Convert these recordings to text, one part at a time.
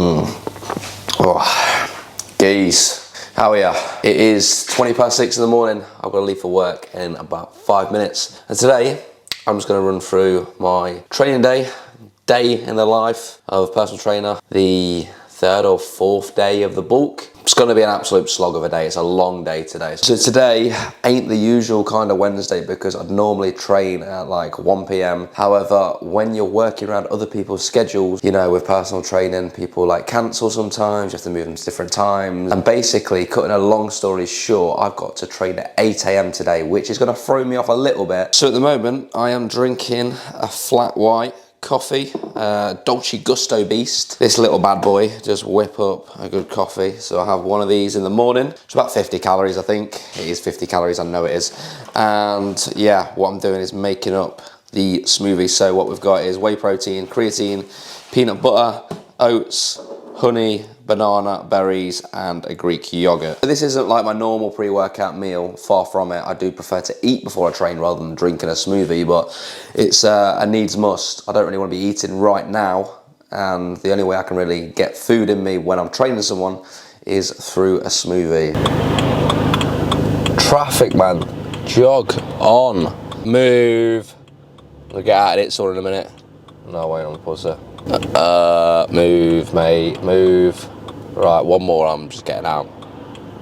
Oh, geez, how are ya? It is 6:20 in the morning. I've got to leave for work in about 5 minutes. And today, I'm just going to run through my training day in the life of a personal trainer, the 3rd or 4th day of the bulk. It's going to be an absolute slog of a day. It's a long day today. So today ain't the usual kind of Wednesday because I'd normally train at like 1 p.m. However, when you're working around other people's schedules, you know, with personal training, people like cancel sometimes, you have to move them to different times. And basically, cutting a long story short, I've got to train at 8 a.m. today, which is going to throw me off a little bit. So at the moment, I am drinking a flat white coffee, Dolce Gusto Beast. This little bad boy just whip up a good coffee. So I have one of these in the morning. It's about 50 calories, I think. It is 50 calories, I know it is. And yeah, what I'm doing is making up the smoothie. So what we've got is whey protein, creatine, peanut butter, oats, honey, banana, berries, and a Greek yogurt. This isn't like my normal pre-workout meal, far from it. I do prefer to eat before I train rather than drinking a smoothie, but it's a needs must. I don't really want to be eating right now, and the only way I can really get food in me when I'm training someone is through a smoothie. Traffic, man. Jog on. Move. We'll get out of it sort of in a minute. No, wait on the pause there. Move, mate, move. Right, one more, I'm just getting out.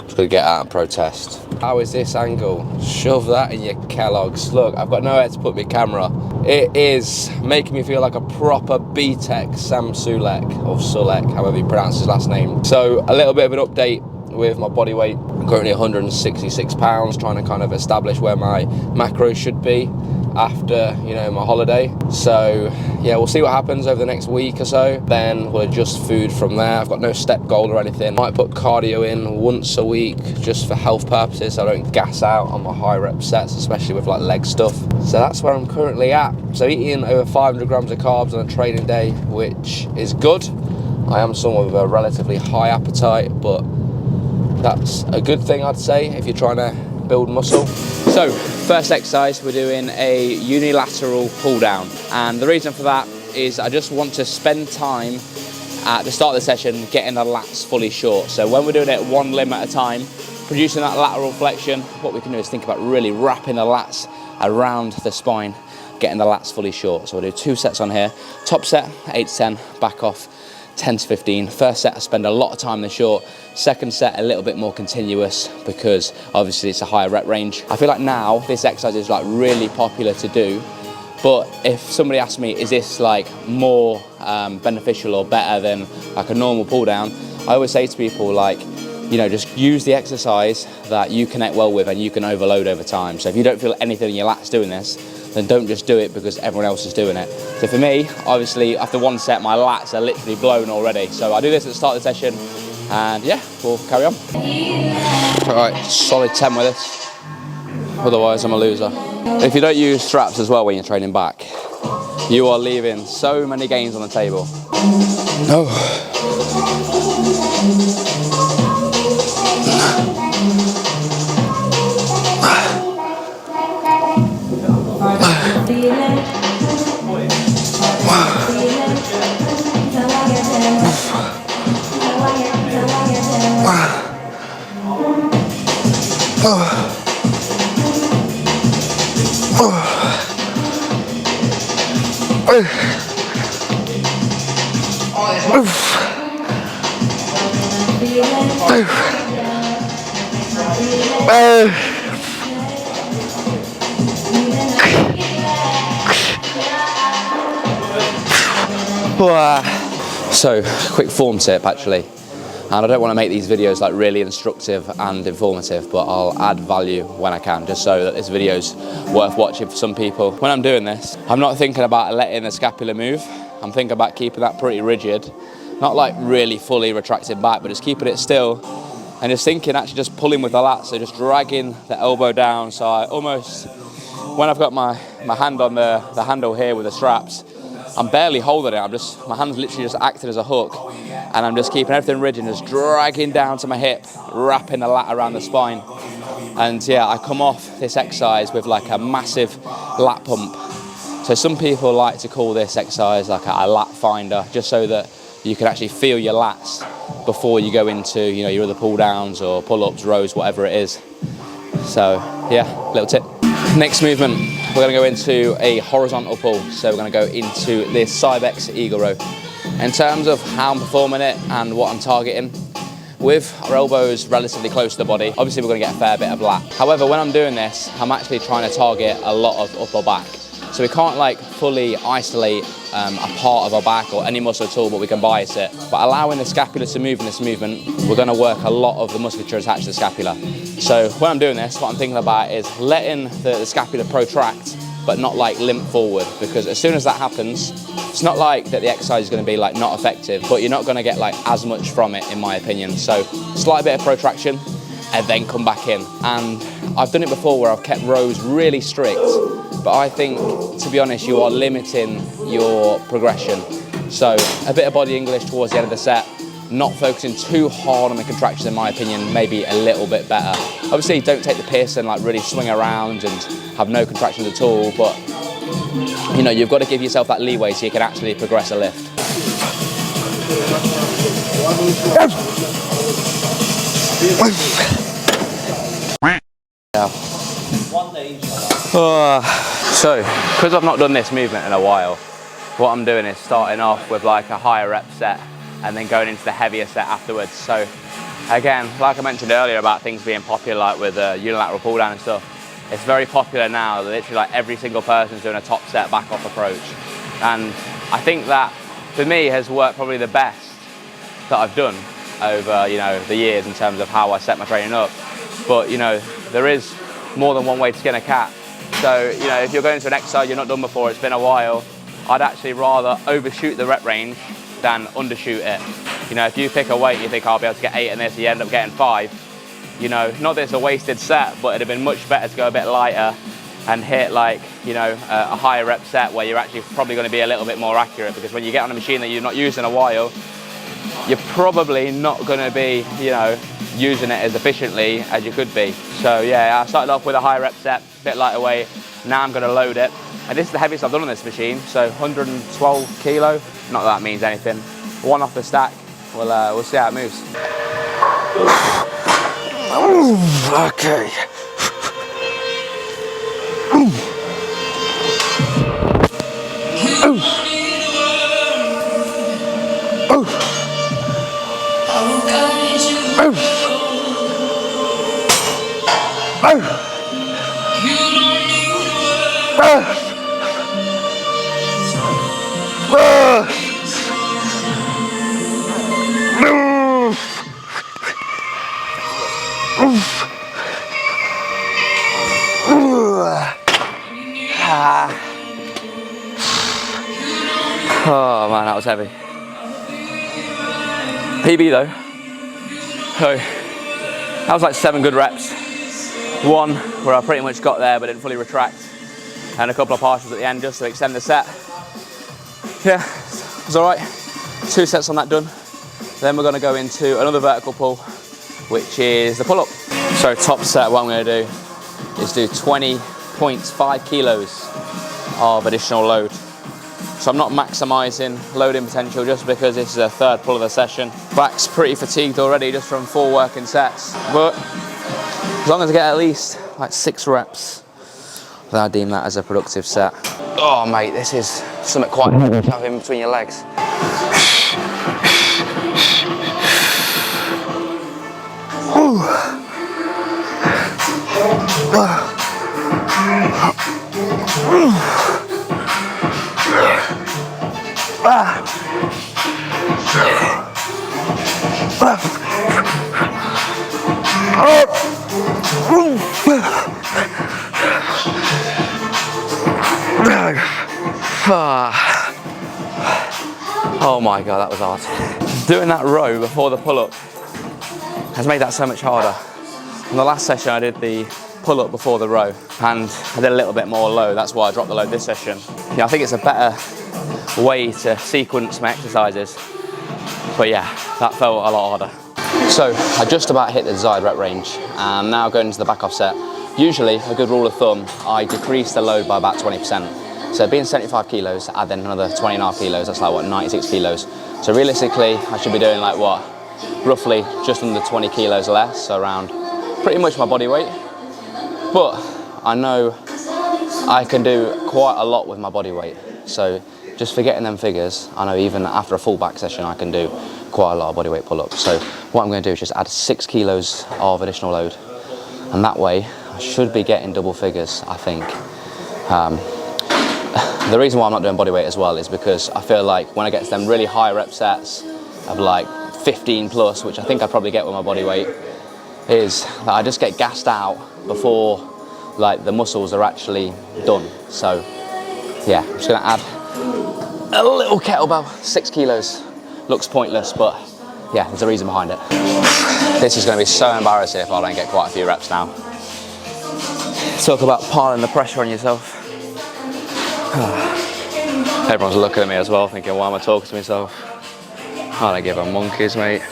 Just gonna get out and protest. How is this angle? Shove that in your Kellogg's. Look, I've got nowhere to put my camera. It is making me feel like a proper B-Tech Sam Sulek, or Sulek, however you pronounce his last name. So, a little bit of an update with my body weight. I'm currently 166 pounds, trying to kind of establish where my macros should be after, you know, my holiday. So yeah, we'll see what happens over the next week or so, then we'll adjust food from there. I've got no step goal or anything. Might put cardio in once a week just for health purposes so I don't gas out on my high rep sets, especially with like leg stuff. So that's where I'm currently at. So eating over 500 grams of carbs on a training day, which is good. I am someone with a relatively high appetite, but that's a good thing, I'd say, if you're trying to build muscle. So first exercise, we're doing a unilateral pull down, and the reason for that is I just want to spend time at the start of the session getting the lats fully short. So when we're doing it one limb at a time, producing that lateral flexion, what we can do is think about really wrapping the lats around the spine, getting the lats fully short. So we'll do 2 sets on here. Top set 8 to 10, back off 10 to 15. First set I spend a lot of time in the short. Second set a little bit more continuous because obviously it's a higher rep range. I feel like now this exercise is like really popular to do, but if somebody asks me, is this like more beneficial or better than like a normal pull down, I always say to people, like, you know, just use the exercise that you connect well with and you can overload over time. So if you don't feel anything in your lats doing this, then don't just do it because everyone else is doing it. So for me, obviously, after one set, my lats are literally blown already. So I do this at the start of the session, and yeah, we'll carry on. All right, solid 10 with this. Otherwise, I'm a loser. If you don't use straps as well when you're training back, you are leaving so many gains on the table. No. So, quick form tip actually, and I don't want to make these videos like really instructive and informative, but I'll add value when I can, just so that this video's worth watching for some people. When I'm doing this, I'm not thinking about letting the scapula move, I'm thinking about keeping that pretty rigid, not like really fully retracted back, but just keeping it still, and just thinking actually just pulling with the lats, so just dragging the elbow down, so I almost, when I've got my hand on the handle here with the straps, I'm barely holding it, my hand's literally just acting as a hook, and I'm just keeping everything rigid, just dragging down to my hip, wrapping the lat around the spine. And yeah, I come off this exercise with like a massive lat pump. So some people like to call this exercise like a lat finder, just so that you can actually feel your lats before you go into, you know, your other pull downs or pull-ups, rows, whatever it is. So yeah, little tip. Next movement, we're gonna go into a horizontal pull. So we're gonna go into this Cybex Eagle Row. In terms of how I'm performing it and what I'm targeting, with our elbows relatively close to the body, obviously we're gonna get a fair bit of lat. However, when I'm doing this, I'm actually trying to target a lot of upper back. So we can't like fully isolate a part of our back or any muscle at all, but we can bias it. But allowing the scapula to move in this movement, we're gonna work a lot of the musculature attached to the scapula. So when I'm doing this, what I'm thinking about is letting the scapula protract, but not like limp forward, because as soon as that happens, it's not like that the exercise is gonna be like not effective, but you're not gonna get like as much from it, in my opinion. So slight bit of protraction and then come back in. And I've done it before where I've kept rows really strict, but I think, to be honest, you are limiting your progression. So a bit of body English towards the end of the set, not focusing too hard on the contractions, in my opinion, maybe a little bit better. Obviously, don't take the piss and like really swing around and have no contractions at all, but you know, you've got to give yourself that leeway so you can actually progress a lift. So, because I've not done this movement in a while, what I'm doing is starting off with like a higher rep set and then going into the heavier set afterwards. So again, like I mentioned earlier about things being popular, like with unilateral pull down and stuff, it's very popular now. Literally like every single person's doing a top set back off approach. And I think that for me has worked probably the best that I've done over, you know, the years in terms of how I set my training up. But you know, there is more than one way to skin a cat. So, you know, if you're going to an exercise you've not done before, it's been a while, I'd actually rather overshoot the rep range than undershoot it. You know, if you pick a weight, you think I'll be able to get 8 in this, you end up getting 5. You know, not that it's a wasted set, but it'd have been much better to go a bit lighter and hit like, you know, a higher rep set where you're actually probably going to be a little bit more accurate, because when you get on a machine that you've not used in a while, you're probably not going to be, you know, using it as efficiently as you could be. So yeah, I started off with a high rep set, a bit lighter weight. Now I'm going to load it, and this is the heaviest I've done on this machine, so 112 kilo. Not that means anything. One off the stack. We'll see how it moves. Okay. Oh man, that was heavy. PB though. So that was like 7 good reps. One where I pretty much got there but didn't fully retract, and a couple of partials at the end just to extend the set. Yeah, it was all right. 2 sets on that done. Then we're going to go into another vertical pull, which is the pull-up. So top set, what I'm going to do is do 20.5 kilos of additional load. So I'm not maximising loading potential just because this is a 3rd pull of the session. Back's pretty fatigued already just from 4 working sets, but as long as I get at least like 6 reps, then I deem that as a productive set. Oh mate, this is something quite heavy to have in between your legs. Oh my god, that was hard. Doing that row before the pull-up has made that so much harder. In the last session I did the pull-up before the row and I did a little bit more low. That's why I dropped the load this session. Yeah, I think it's a better way to sequence my exercises. But yeah, that felt a lot harder. So I just about hit the desired rep range and now going into the back off set. Usually, a good rule of thumb, I decrease the load by about 20%. So being 75 kilos, add then another 20.5 kilos, that's like what, 96 kilos. So realistically, I should be doing like what, roughly just under 20 kilos less, so around pretty much my body weight. But I know I can do quite a lot with my body weight. So just forgetting them figures, I know even after a full back session, I can do quite a lot of body weight pull-ups. So what I'm going to do is just add 6 kilos of additional load. And that way, I should be getting double figures, I think. The reason why I'm not doing body weight as well is because I feel like when I get to them really high rep sets of like 15 plus, which I think I probably get with my body weight, is that I just get gassed out before like the muscles are actually done. So yeah, I'm just gonna add a little kettlebell, 6 kilos. Looks pointless, but yeah, there's a reason behind it. This is gonna be so embarrassing if I don't get quite a few reps now. Talk about piling the pressure on yourself. Everyone's looking at me as well, thinking, why am I talking to myself? I don't give a monkeys, mate.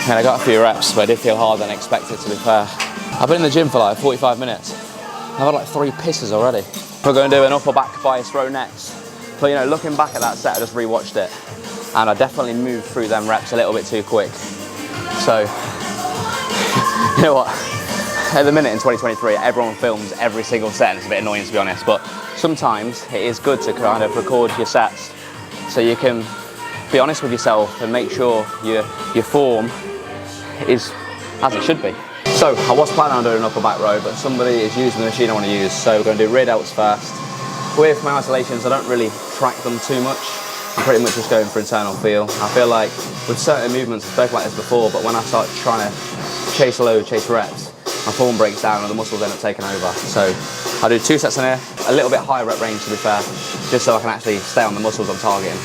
And I got a few reps, but it did feel harder than expected, to be fair. I've been in the gym for like 45 minutes. I've had like 3 pisses already. We're going to do an upper back bias row next. But you know, looking back at that set, I just rewatched it, and I definitely moved through them reps a little bit too quick. So, you know what? At the minute in 2023, everyone films every single set, and it's a bit annoying to be honest, but sometimes it is good to kind of record your sets so you can be honest with yourself and make sure your form is as it should be. So I was planning on doing an upper back row, but somebody is using the machine I want to use, so we're going to do rear delts first. With my isolations, I don't really track them too much. I'm pretty much just going for internal feel. I feel like with certain movements, I've spoken like this before, but when I start trying to chase a load, chase reps, my form breaks down and the muscles end up taking over. So I do 2 sets in here, a little bit higher rep range to be fair, just so I can actually stay on the muscles I'm targeting.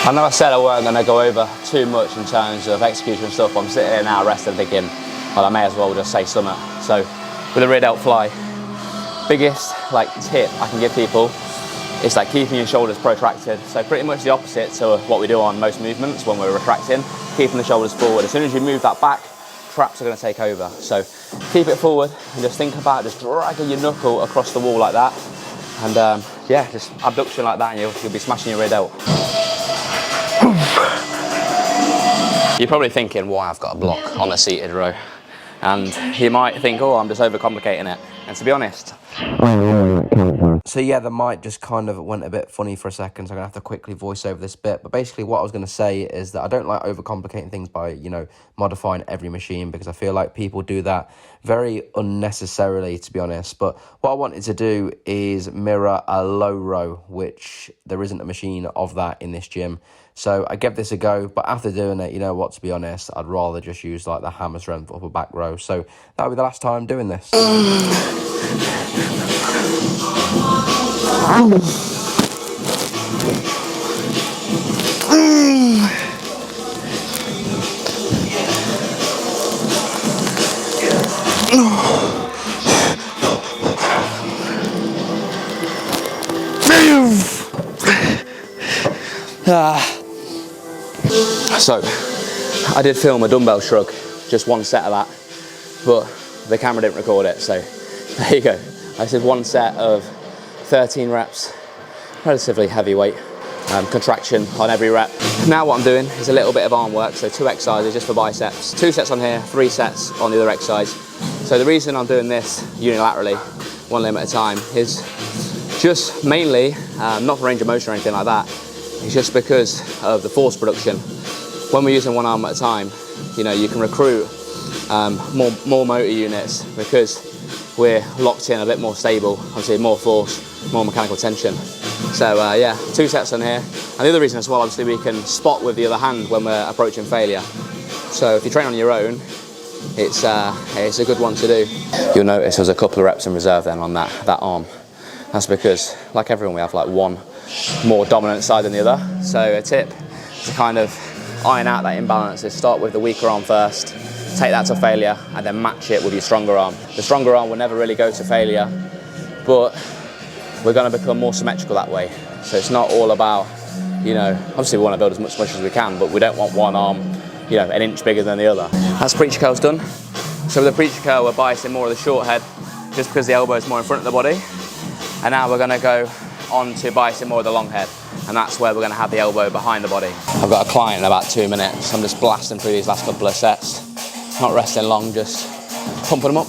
I know I said I weren't going to go over too much in terms of execution and stuff, but I'm sitting here now resting thinking, well, I may as well just say something. So with a rear delt fly, biggest like tip I can give people is like keeping your shoulders protracted. So pretty much the opposite to what we do on most movements when we're retracting, keeping the shoulders forward. As soon as you move that back, traps are going to take over. So keep it forward and just think about just dragging your knuckle across the wall like that. And yeah, just abduction like that and you'll be smashing your rear delt. You're probably thinking why I've got a block on a seated row. And you might think, oh, I'm just overcomplicating it. And to be honest, so yeah, the mic just kind of went a bit funny for a second, so I'm going to have to quickly voice over this bit. But basically what I was going to say is that I don't like overcomplicating things by, you know, modifying every machine, because I feel like people do that very unnecessarily, to be honest. But what I wanted to do is mirror a low row, which there isn't a machine of that in this gym. So I gave this a go, but after doing it, you know what, to be honest, I'd rather just use like the hammer strength upper back row. So that'll be the last time doing this. So, I did film a dumbbell shrug, just 1 set of that, but the camera didn't record it, so there you go. I did 1 set of 13 reps, relatively heavy weight, contraction on every rep. Now what I'm doing is a little bit of arm work, so 2 exercises just for biceps, 2 sets on here, 3 sets on the other exercise. So the reason I'm doing this unilaterally, 1 limb at a time, is just mainly, not for range of motion or anything like that, it's just because of the force production. When we're using 1 arm at a time, you know, you can recruit more motor units, because we're locked in, a bit more stable, obviously more force, more mechanical tension. So yeah, 2 sets on here. And the other reason as well, obviously we can spot with the other hand when we're approaching failure. So if you train on your own, it's a good one to do. You'll notice there's a couple of reps in reserve then on that arm. That's because, like everyone, we have like one more dominant side than the other. So a tip to kind of iron out that imbalance is start with the weaker arm first, take that to failure, and then match it with your stronger arm. The stronger arm will never really go to failure, but we're going to become more symmetrical that way. So it's not all about, you know, obviously we want to build as much muscle as we can, but we don't want one arm, you know, an inch bigger than the other. That's preacher curls done. So with the preacher curl, we're biasing more of the short head, just because the elbow is more in front of the body. And now we're going to go on to biasing more of the long head, and that's where we're going to have the elbow behind the body. I've got a client in about 2 minutes. I'm just blasting through these last couple of sets. Not resting long, just pumping them up.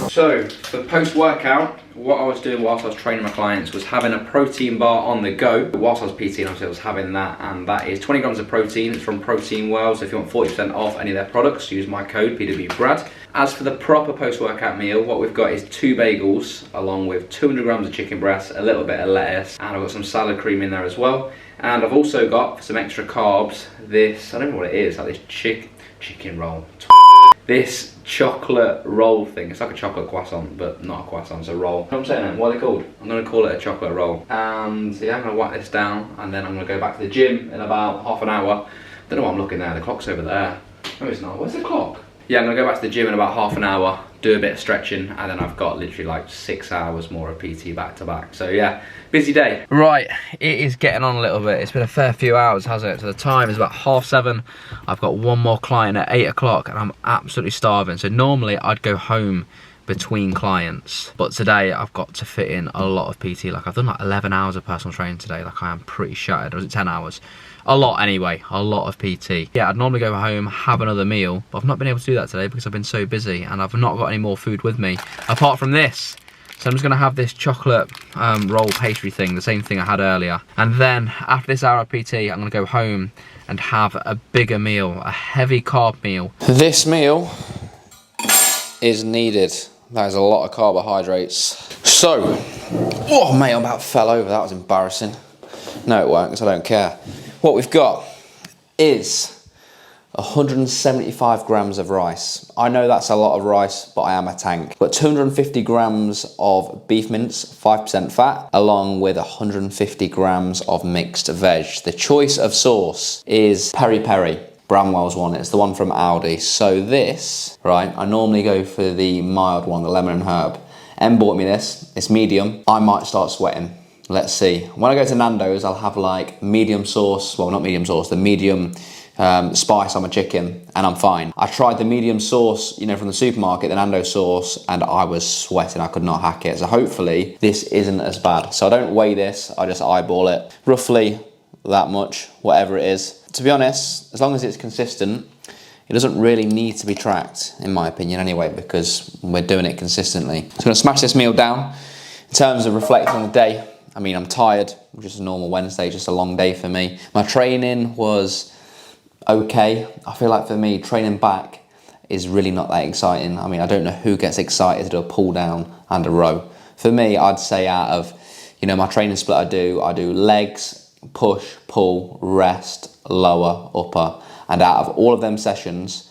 So, for post-workout, what I was doing whilst I was training my clients was having a protein bar on the go. Whilst I was PTing, obviously I was having that, and that is 20 grams of protein. It's from Protein Well, so if you want 40% off any of their products, use my code PWBRAD. As for the proper post-workout meal, what we've got is 2 bagels, along with 200 grams of chicken breast, a little bit of lettuce, and I've got some salad cream in there as well. And I've also got, for some extra carbs, this, I don't know what it is, like this chicken roll. This chocolate roll thing. It's like a chocolate croissant, but not a croissant, it's a roll. You know what I'm saying? What are they called? I'm going to call it a chocolate roll. And yeah, I'm going to whack this down, and then I'm going to go back to the gym in about half an hour. Don't know what I'm looking there, the clock's over there. No, it's not. Where's the clock? Yeah, I'm going to go back to the gym in about half an hour, do a bit of stretching, and then I've got literally like 6 hours more of PT back to back. So yeah, busy day. Right, it is getting on a little bit. It's been a fair few hours, hasn't it? So the time is about 7:30. I've got one more client at 8 o'clock, and I'm absolutely starving. So normally I'd go home between clients, but today I've got to fit in a lot of PT. Like I've done like 11 hours of personal training today. Like I am pretty shattered. Or was it 10 hours? A lot anyway, a lot of PT. Yeah, I'd normally go home, have another meal, but I've not been able to do that today because I've been so busy and I've not got any more food with me apart from this. So I'm just gonna have this chocolate roll pastry thing, the same thing I had earlier. And then after this hour of PT, I'm gonna go home and have a bigger meal, a heavy carb meal. This meal is needed. That is a lot of carbohydrates. So, oh mate, I about fell over, that was embarrassing. No it won't, because I don't care. What we've got is 175 grams of rice. I know that's a lot of rice, but I am a tank. But 250 grams of beef mince, 5% fat, along with 150 grams of mixed veg. The choice of sauce is peri peri. Bramwell's one, it's the one from Aldi. So this, right, I normally go for the mild one, the lemon and herb. Em bought me this, it's medium. I might start sweating. Let's see. When I go to Nando's, I'll have like medium sauce, well not medium sauce, the medium spice on my chicken, and I'm fine. I tried the medium sauce, you know, from the supermarket, the Nando's sauce, and I was sweating, I could not hack it. So hopefully this isn't as bad. So I don't weigh this, I just eyeball it. Roughly that much, whatever it is. To be honest, as long as it's consistent, it doesn't really need to be tracked, in my opinion anyway, because we're doing it consistently. So I'm gonna smash this meal down. In terms of reflecting on the day, I mean, I'm tired, just a normal Wednesday, just a long day for me. My training was okay. I feel like for me, training back is really not that exciting. I mean, I don't know who gets excited to do a pull down and a row. For me, I'd say out of, you know, my training split I do legs, push, pull, rest, lower, upper. And out of all of them sessions,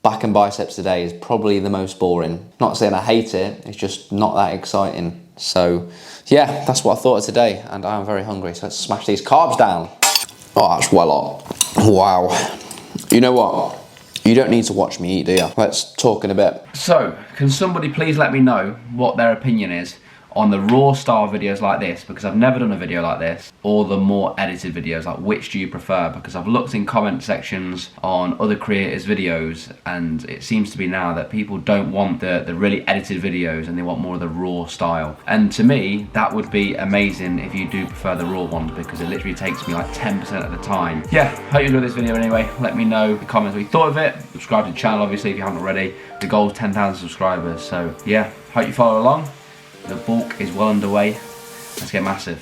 back and biceps today is probably the most boring. Not saying I hate it, it's just not that exciting. So yeah, that's what I thought of today, and I am very hungry, so let's smash these carbs down. Oh, that's well hot. Wow. You know what? You don't need to watch me eat, do you? Let's talk in a bit. So, can somebody please let me know what their opinion is on the raw style videos like this, because I've never done a video like this, or the more edited videos, like which do you prefer? Because I've looked in comment sections on other creators' videos, and it seems to be now that people don't want the really edited videos and they want more of the raw style. And to me, that would be amazing if you do prefer the raw one, because it literally takes me like 10% of the time. Yeah, hope you enjoyed this video anyway. Let me know in the comments what you thought of it. Subscribe to the channel, obviously, if you haven't already. The goal is 10,000 subscribers, so yeah, hope you follow along. The bulk is well underway. Let's get massive.